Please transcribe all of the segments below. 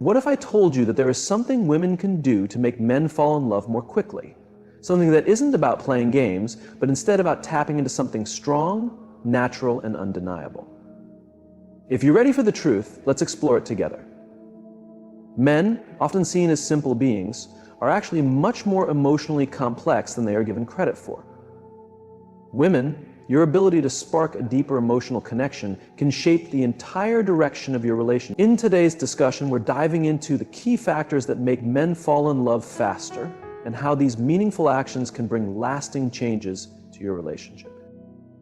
What if I told you that there is something women can do to make men fall in love more quickly? Something that isn't about playing games, but instead about tapping into something strong, natural, and undeniable. If you're ready for the truth, let's explore it together. Men, often seen as simple beings, are actually much more emotionally complex than they are given credit for. Women, your ability to spark a deeper emotional connection can shape the entire direction of your relationship. In today's discussion, we're diving into the key factors that make men fall in love faster and how these meaningful actions can bring lasting changes to your relationship.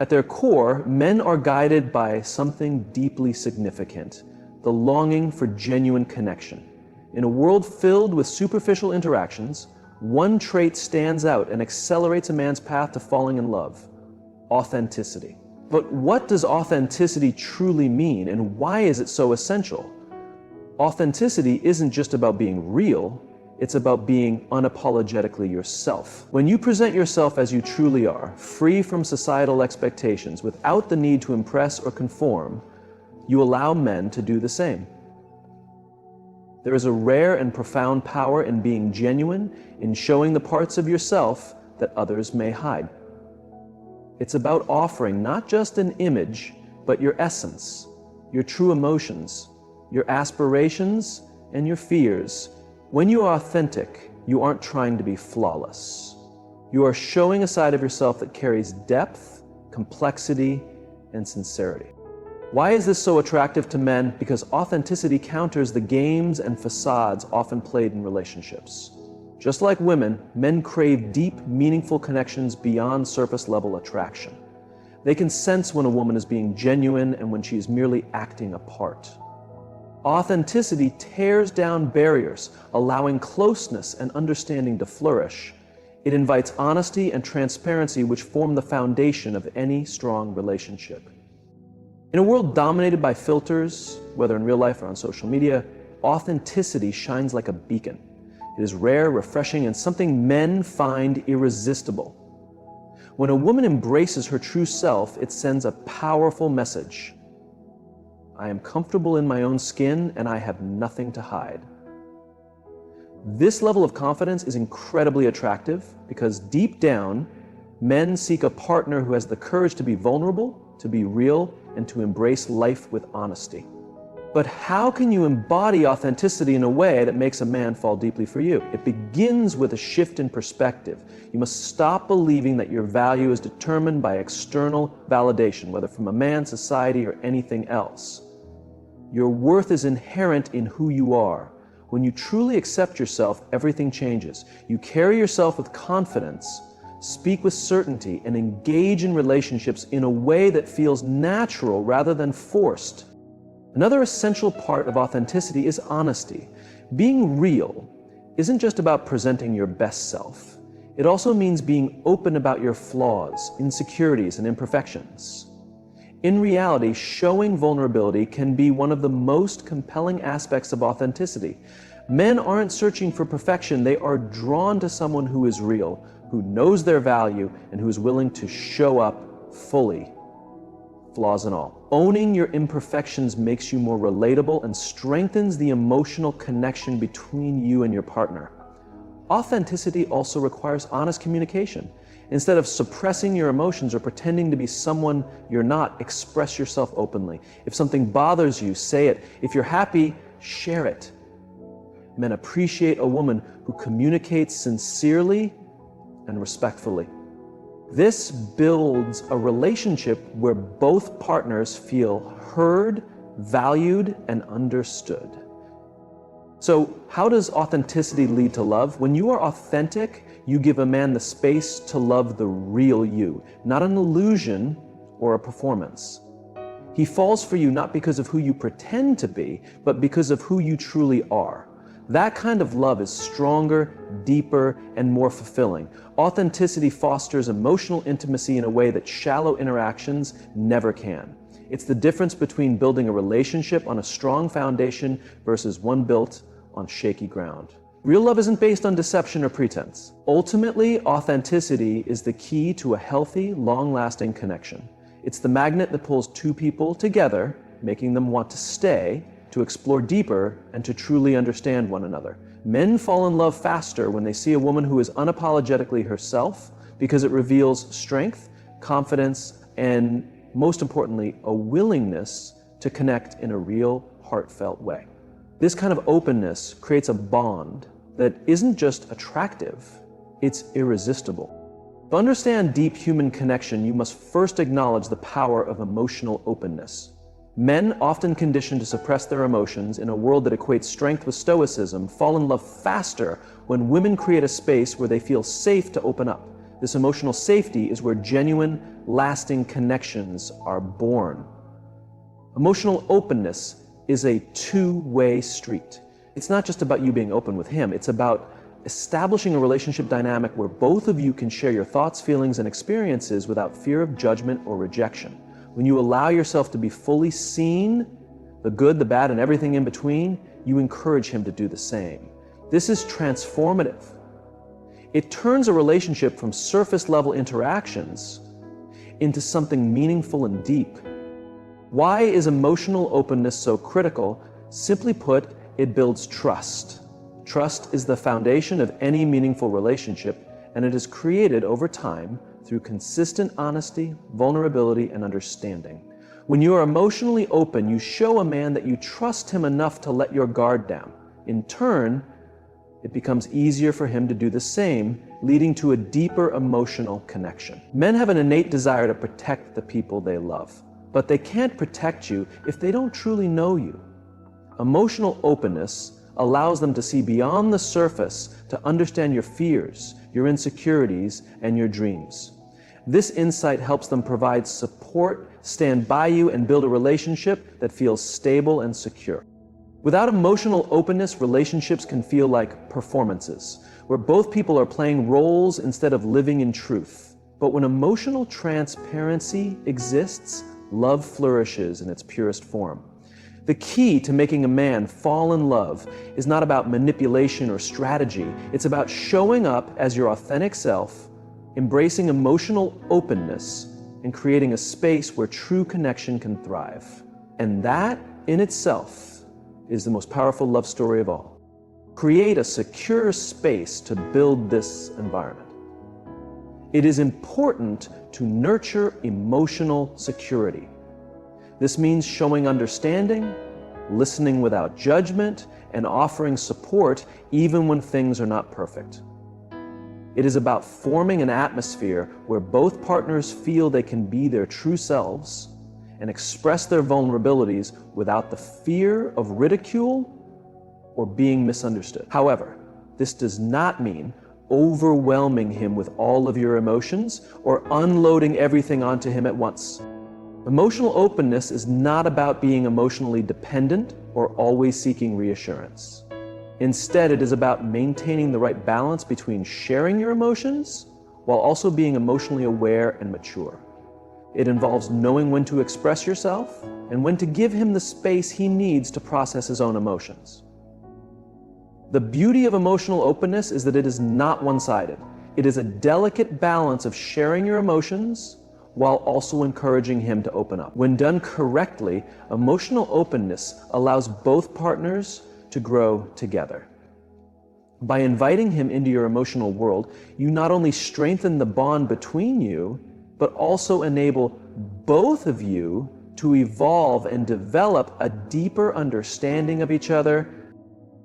At their core, men are guided by something deeply significant: the longing for genuine connection. In a world filled with superficial interactions, one trait stands out and accelerates a man's path to falling in love: authenticity. But what does authenticity truly mean, and why is it so essential? Authenticity isn't just about being real, it's about being unapologetically yourself. When you present yourself as you truly are, free from societal expectations, without the need to impress or conform, you allow men to do the same. There is a rare and profound power in being genuine, in showing the parts of yourself that others may hide. It's about offering not just an image, but your essence, your true emotions, your aspirations, and your fears. When you are authentic, you aren't trying to be flawless. You are showing a side of yourself that carries depth, complexity, and sincerity. Why is this so attractive to men? Because authenticity counters the games and facades often played in relationships. Just like women, men crave deep, meaningful connections beyond surface-level attraction. They can sense when a woman is being genuine and when she is merely acting a part. Authenticity tears down barriers, allowing closeness and understanding to flourish. It invites honesty and transparency, which form the foundation of any strong relationship. In a world dominated by filters, whether in real life or on social media, authenticity shines like a beacon. It is rare, refreshing, and something men find irresistible. When a woman embraces her true self, it sends a powerful message: I am comfortable in my own skin and I have nothing to hide. This level of confidence is incredibly attractive because deep down, men seek a partner who has the courage to be vulnerable, to be real, and to embrace life with honesty. But how can you embody authenticity in a way that makes a man fall deeply for you? It begins with a shift in perspective. You must stop believing that your value is determined by external validation, whether from a man, society, or anything else. Your worth is inherent in who you are. When you truly accept yourself, everything changes. You carry yourself with confidence, speak with certainty, and engage in relationships in a way that feels natural rather than forced. Another essential part of authenticity is honesty. Being real isn't just about presenting your best self. It also means being open about your flaws, insecurities, and imperfections. In reality, showing vulnerability can be one of the most compelling aspects of authenticity. Men aren't searching for perfection, they are drawn to someone who is real, who knows their value, and who is willing to show up fully, flaws and all. Owning your imperfections makes you more relatable and strengthens the emotional connection between you and your partner. Authenticity also requires honest communication. Instead of suppressing your emotions or pretending to be someone you're not, express yourself openly. If something bothers you, say it. If you're happy, share it. Men appreciate a woman who communicates sincerely and respectfully. This builds a relationship where both partners feel heard, valued, and understood. So, how does authenticity lead to love? When you are authentic, you give a man the space to love the real you, not an illusion or a performance. He falls for you not because of who you pretend to be, but because of who you truly are. That kind of love is stronger, deeper, and more fulfilling. Authenticity fosters emotional intimacy in a way that shallow interactions never can. It's the difference between building a relationship on a strong foundation versus one built on shaky ground. Real love isn't based on deception or pretense. Ultimately, authenticity is the key to a healthy, long-lasting connection. It's the magnet that pulls two people together, making them want to stay, to explore deeper and to truly understand one another. Men fall in love faster when they see a woman who is unapologetically herself, because it reveals strength, confidence, and most importantly, a willingness to connect in a real, heartfelt way. This kind of openness creates a bond that isn't just attractive, it's irresistible. To understand deep human connection, you must first acknowledge the power of emotional openness. Men, often conditioned to suppress their emotions in a world that equates strength with stoicism, fall in love faster when women create a space where they feel safe to open up. This emotional safety is where genuine, lasting connections are born. Emotional openness is a two-way street. It's not just about you being open with him, it's about establishing a relationship dynamic where both of you can share your thoughts, feelings, and experiences without fear of judgment or rejection. When you allow yourself to be fully seen, the good, the bad, and everything in between, you encourage him to do the same. This is transformative. It turns a relationship from surface-level interactions into something meaningful and deep. Why is emotional openness so critical? Simply put, it builds trust. Trust is the foundation of any meaningful relationship, and it is created over time through consistent honesty, vulnerability, and understanding. When you are emotionally open, you show a man that you trust him enough to let your guard down. In turn, it becomes easier for him to do the same, leading to a deeper emotional connection. Men have an innate desire to protect the people they love, but they can't protect you if they don't truly know you. Emotional openness allows them to see beyond the surface, to understand your fears, your insecurities, and your dreams. This insight helps them provide support, stand by you, and build a relationship that feels stable and secure. Without emotional openness, relationships can feel like performances, where both people are playing roles instead of living in truth. But when emotional transparency exists, love flourishes in its purest form. The key to making a man fall in love is not about manipulation or strategy. It's about showing up as your authentic self, embracing emotional openness, and creating a space where true connection can thrive. And that, in itself, is the most powerful love story of all. Create a secure space to build this environment. It is important to nurture emotional security. This means showing understanding, listening without judgment, and offering support even when things are not perfect. It is about forming an atmosphere where both partners feel they can be their true selves and express their vulnerabilities without the fear of ridicule or being misunderstood. However, this does not mean overwhelming him with all of your emotions or unloading everything onto him at once. Emotional openness is not about being emotionally dependent or always seeking reassurance. Instead, it is about maintaining the right balance between sharing your emotions while also being emotionally aware and mature. It involves knowing when to express yourself and when to give him the space he needs to process his own emotions. The beauty of emotional openness is that it is not one-sided. It is a delicate balance of sharing your emotions while also encouraging him to open up. When done correctly, emotional openness allows both partners to grow together. By inviting him into your emotional world, you not only strengthen the bond between you, but also enable both of you to evolve and develop a deeper understanding of each other.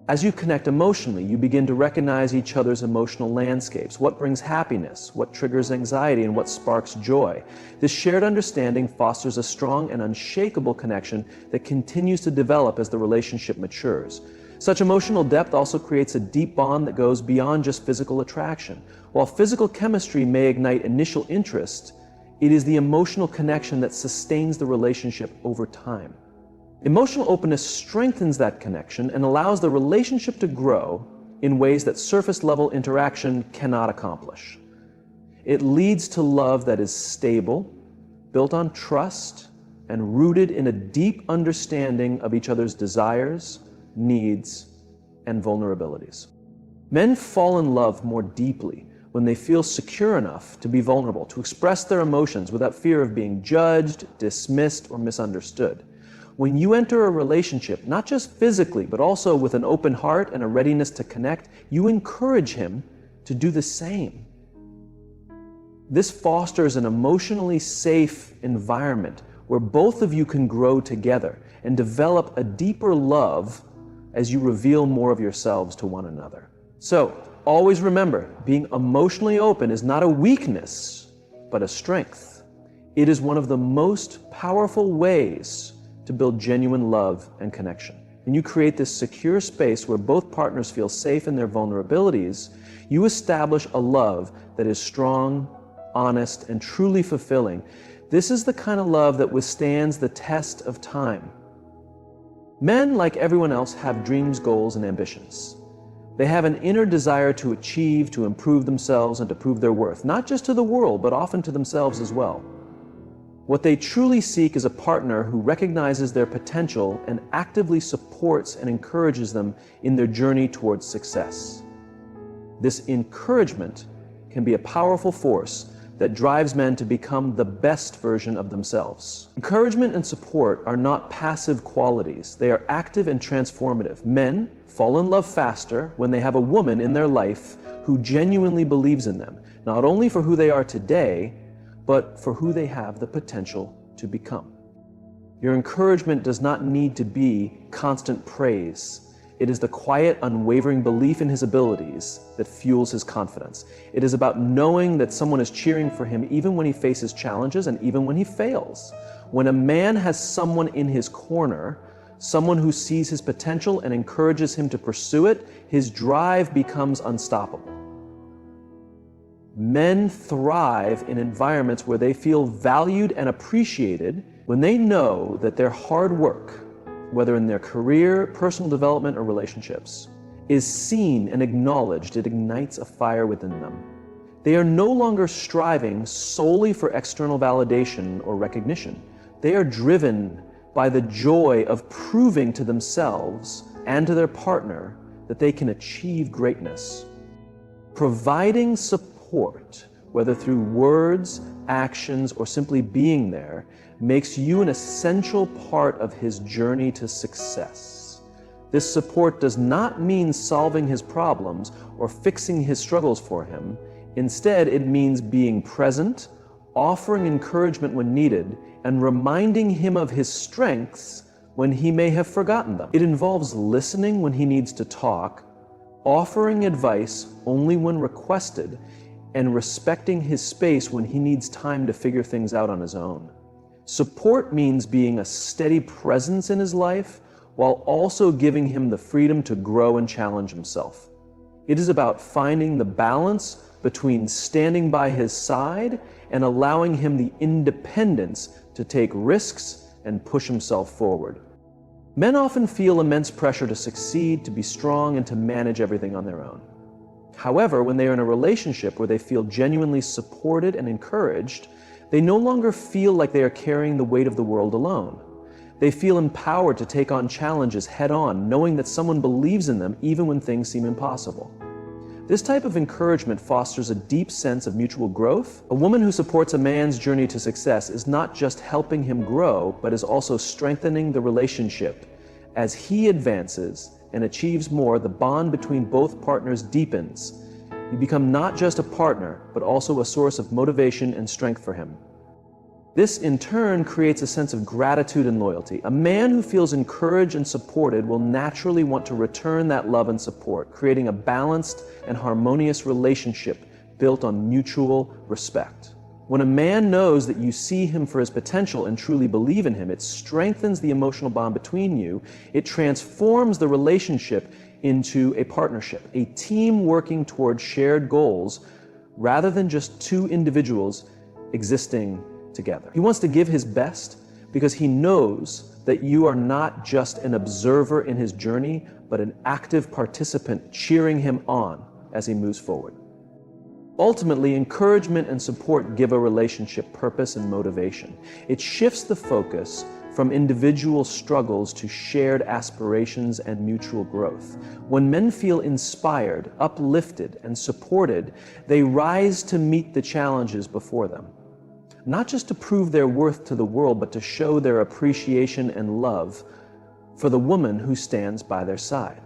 As you connect emotionally, you begin to recognize each other's emotional landscapes, what brings happiness, what triggers anxiety, and what sparks joy. This shared understanding fosters a strong and unshakable connection that continues to develop as the relationship matures. Such emotional depth also creates a deep bond that goes beyond just physical attraction. While physical chemistry may ignite initial interest, it is the emotional connection that sustains the relationship over time. Emotional openness strengthens that connection and allows the relationship to grow in ways that surface-level interaction cannot accomplish. It leads to love that is stable, built on trust, and rooted in a deep understanding of each other's desires, needs, and vulnerabilities. Men fall in love more deeply when they feel secure enough to be vulnerable, to express their emotions without fear of being judged, dismissed, or misunderstood. When you enter a relationship, not just physically, but also with an open heart and a readiness to connect, you encourage him to do the same. This fosters an emotionally safe environment where both of you can grow together and develop a deeper love as you reveal more of yourselves to one another. So, always remember, being emotionally open is not a weakness, but a strength. It is one of the most powerful ways to build genuine love and connection. When you create this secure space where both partners feel safe in their vulnerabilities, you establish a love that is strong, honest, and truly fulfilling. This is the kind of love that withstands the test of time. Men, like everyone else, have dreams, goals, and ambitions. They have an inner desire to achieve, to improve themselves, and to prove their worth, not just to the world, but often to themselves as well. What they truly seek is a partner who recognizes their potential and actively supports and encourages them in their journey towards success. This encouragement can be a powerful force that drives men to become the best version of themselves. Encouragement and support are not passive qualities. They are active and transformative. Men fall in love faster when they have a woman in their life who genuinely believes in them, not only for who they are today, but for who they have the potential to become. Your encouragement does not need to be constant praise. It is the quiet, unwavering belief in his abilities that fuels his confidence. It is about knowing that someone is cheering for him even when he faces challenges and even when he fails. When a man has someone in his corner, someone who sees his potential and encourages him to pursue it, his drive becomes unstoppable. Men thrive in environments where they feel valued and appreciated when they know that their hard work, whether in their career, personal development, or relationships, is seen and acknowledged. It ignites a fire within them. They are no longer striving solely for external validation or recognition. They are driven by the joy of proving to themselves and to their partner that they can achieve greatness. Providing support, whether through words, actions, or simply being there, makes you an essential part of his journey to success. This support does not mean solving his problems or fixing his struggles for him. Instead, it means being present, offering encouragement when needed, and reminding him of his strengths when he may have forgotten them. It involves listening when he needs to talk, offering advice only when requested, and respecting his space when he needs time to figure things out on his own. Support means being a steady presence in his life while also giving him the freedom to grow and challenge himself. It is about finding the balance between standing by his side and allowing him the independence to take risks and push himself forward. Men often feel immense pressure to succeed, to be strong, and to manage everything on their own. However, when they are in a relationship where they feel genuinely supported and encouraged, they no longer feel like they are carrying the weight of the world alone. They feel empowered to take on challenges head on, knowing that someone believes in them even when things seem impossible. This type of encouragement fosters a deep sense of mutual growth. A woman who supports a man's journey to success is not just helping him grow, but is also strengthening the relationship. As he advances and achieves more, the bond between both partners deepens. You become not just a partner, but also a source of motivation and strength for him. This, in turn, creates a sense of gratitude and loyalty. A man who feels encouraged and supported will naturally want to return that love and support, creating a balanced and harmonious relationship built on mutual respect. When a man knows that you see him for his potential and truly believe in him, it strengthens the emotional bond between you. It transforms the relationship into a partnership, a team working towards shared goals rather than just two individuals existing together. He wants to give his best because he knows that you are not just an observer in his journey, but an active participant cheering him on as he moves forward. Ultimately, encouragement and support give a relationship purpose and motivation. It shifts the focus from individual struggles to shared aspirations and mutual growth. When men feel inspired, uplifted, and supported, they rise to meet the challenges before them. not just to prove their worth to the world, but to show their appreciation and love for the woman who stands by their side.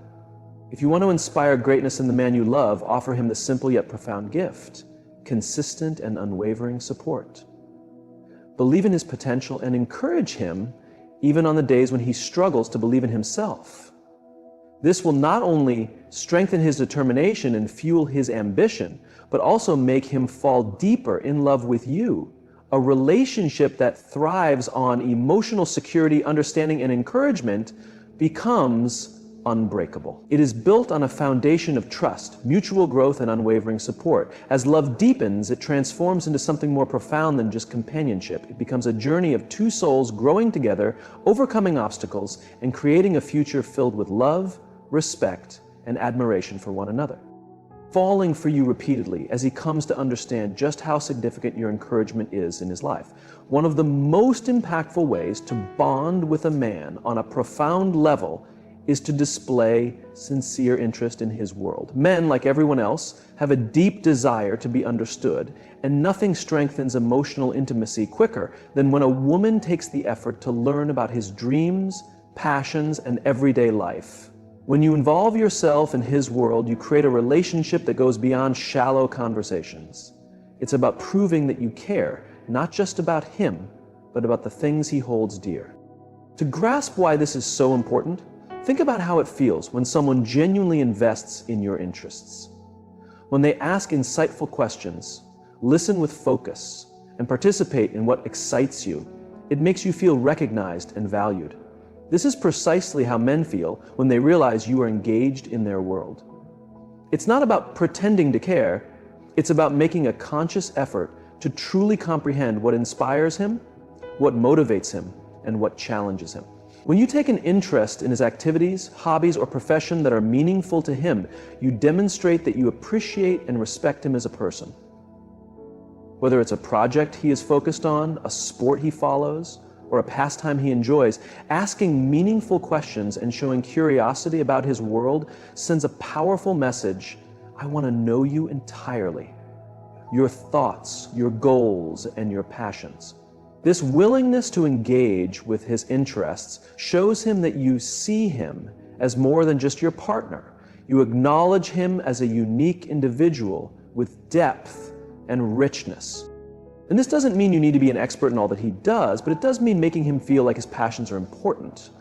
If you want to inspire greatness in the man you love, offer him the simple yet profound gift: consistent and unwavering support. Believe in his potential and encourage him even on the days when he struggles to believe in himself. This will not only strengthen his determination and fuel his ambition, but also make him fall deeper in love with you. A relationship that thrives on emotional security, understanding, and encouragement becomes unbreakable. It is built on a foundation of trust, mutual growth, and unwavering support. As love deepens, it transforms into something more profound than just companionship. It becomes a journey of two souls growing together, overcoming obstacles, and creating a future filled with love, respect, and admiration for one another. Falling for you repeatedly as he comes to understand just how significant your encouragement is in his life. One of the most impactful ways to bond with a man on a profound level is to display sincere interest in his world. Men, like everyone else, have a deep desire to be understood, and nothing strengthens emotional intimacy quicker than when a woman takes the effort to learn about his dreams, passions, and everyday life. When you involve yourself in his world, you create a relationship that goes beyond shallow conversations. It's about proving that you care, not just about him, but about the things he holds dear. To grasp why this is so important, think about how it feels when someone genuinely invests in your interests. When they ask insightful questions, listen with focus, and participate in what excites you, it makes you feel recognized and valued. This is precisely how men feel when they realize you are engaged in their world. It's not about pretending to care, it's about making a conscious effort to truly comprehend what inspires him, what motivates him, and what challenges him. When you take an interest in his activities, hobbies, or profession that are meaningful to him, you demonstrate that you appreciate and respect him as a person. Whether it's a project he is focused on, a sport he follows, or a pastime he enjoys, asking meaningful questions and showing curiosity about his world sends a powerful message: I want to know you entirely, your thoughts, your goals, and your passions. This willingness to engage with his interests shows him that you see him as more than just your partner. You acknowledge him as a unique individual with depth and richness. And this doesn't mean you need to be an expert in all that he does, but it does mean making him feel like his passions are important.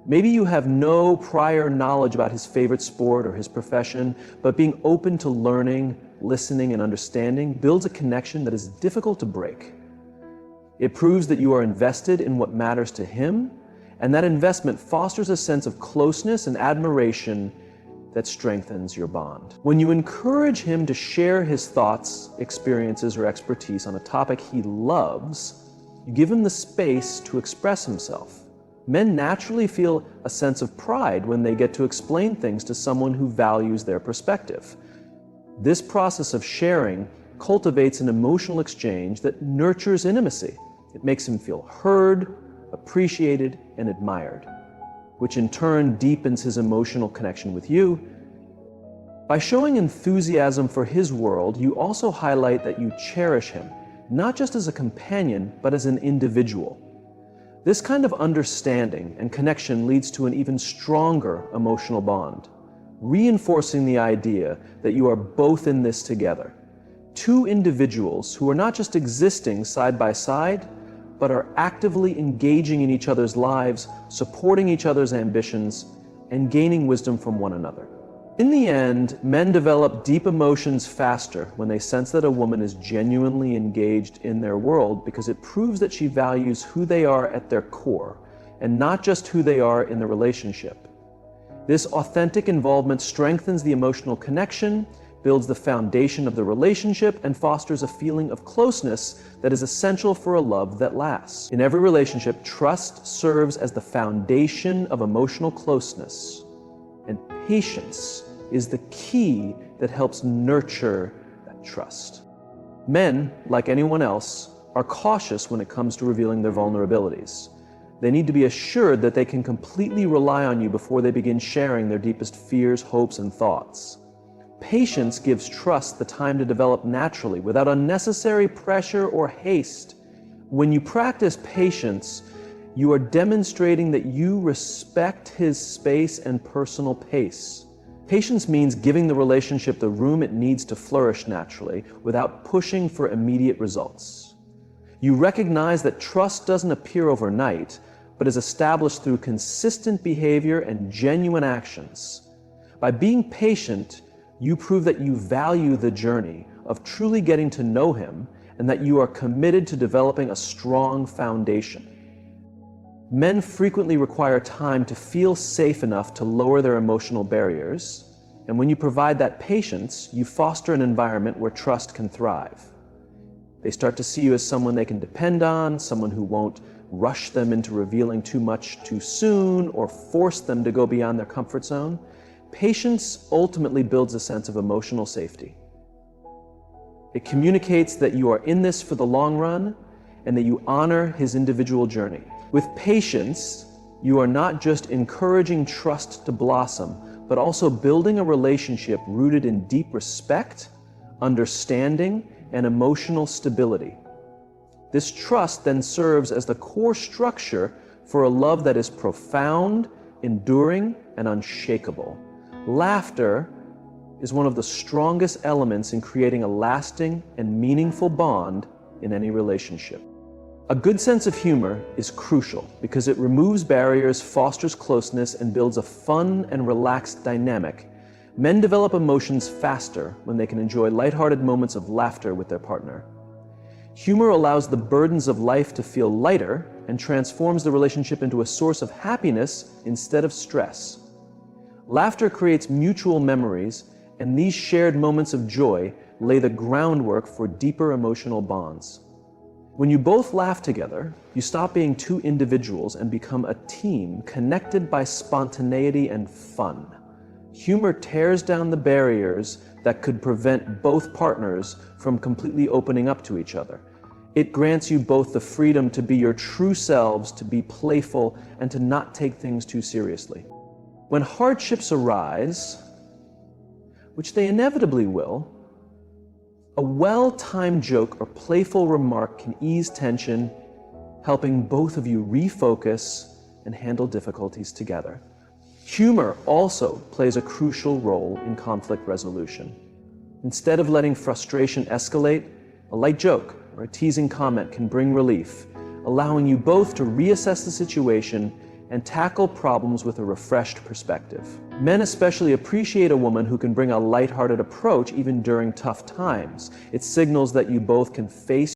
Maybe you have no prior knowledge about his favorite sport or his profession, but being open to learning, listening, and understanding builds a connection that is difficult to break. It proves that you are invested in what matters to him, and that investment fosters a sense of closeness and admiration that strengthens your bond. When you encourage him to share his thoughts, experiences, or expertise on a topic he loves, you give him the space to express himself. Men naturally feel a sense of pride when they get to explain things to someone who values their perspective. This process of sharing cultivates an emotional exchange that nurtures intimacy. It makes him feel heard, appreciated, and admired, which in turn deepens his emotional connection with you. By showing enthusiasm for his world, you also highlight that you cherish him, not just as a companion, but as an individual. This kind of understanding and connection leads to an even stronger emotional bond, reinforcing the idea that you are both in this together. Two individuals who are not just existing side by side, but are actively engaging in each other's lives, supporting each other's ambitions, and gaining wisdom from one another. In the end, men develop deep emotions faster when they sense that a woman is genuinely engaged in their world, because it proves that she values who they are at their core, and not just who they are in the relationship. This authentic involvement strengthens the emotional connection, builds the foundation of the relationship, and fosters a feeling of closeness that is essential for a love that lasts. In every relationship, trust serves as the foundation of emotional closeness, and patience is the key that helps nurture that trust. Men, like anyone else, are cautious when it comes to revealing their vulnerabilities. They need to be assured that they can completely rely on you before they begin sharing their deepest fears, hopes, and thoughts. Patience gives trust the time to develop naturally, without unnecessary pressure or haste. When you practice patience, you are demonstrating that you respect his space and personal pace. Patience means giving the relationship the room it needs to flourish naturally without pushing for immediate results. You recognize that trust doesn't appear overnight, but is established through consistent behavior and genuine actions. By being patient, you prove that you value the journey of truly getting to know him and that you are committed to developing a strong foundation. Men frequently require time to feel safe enough to lower their emotional barriers, and when you provide that patience, you foster an environment where trust can thrive. They start to see you as someone they can depend on, someone who won't rush them into revealing too much too soon or force them to go beyond their comfort zone. Patience ultimately builds a sense of emotional safety. It communicates that you are in this for the long run and that you honor his individual journey. With patience, you are not just encouraging trust to blossom, but also building a relationship rooted in deep respect, understanding, and emotional stability. This trust then serves as the core structure for a love that is profound, enduring, and unshakable. Laughter is one of the strongest elements in creating a lasting and meaningful bond in any relationship. A good sense of humor is crucial because it removes barriers, fosters closeness, and builds a fun and relaxed dynamic. Men develop emotions faster when they can enjoy lighthearted moments of laughter with their partner. Humor allows the burdens of life to feel lighter and transforms the relationship into a source of happiness instead of stress. Laughter creates mutual memories, and these shared moments of joy lay the groundwork for deeper emotional bonds. When you both laugh together, you stop being two individuals and become a team connected by spontaneity and fun. Humor tears down the barriers that could prevent both partners from completely opening up to each other. It grants you both the freedom to be your true selves, to be playful, and to not take things too seriously. When hardships arise, which they inevitably will, a well-timed joke or playful remark can ease tension, helping both of you refocus and handle difficulties together. Humor also plays a crucial role in conflict resolution. Instead of letting frustration escalate, a light joke or a teasing comment can bring relief, allowing you both to reassess the situation and tackle problems with a refreshed perspective. Men especially appreciate a woman who can bring a lighthearted approach even during tough times. It signals that you both can face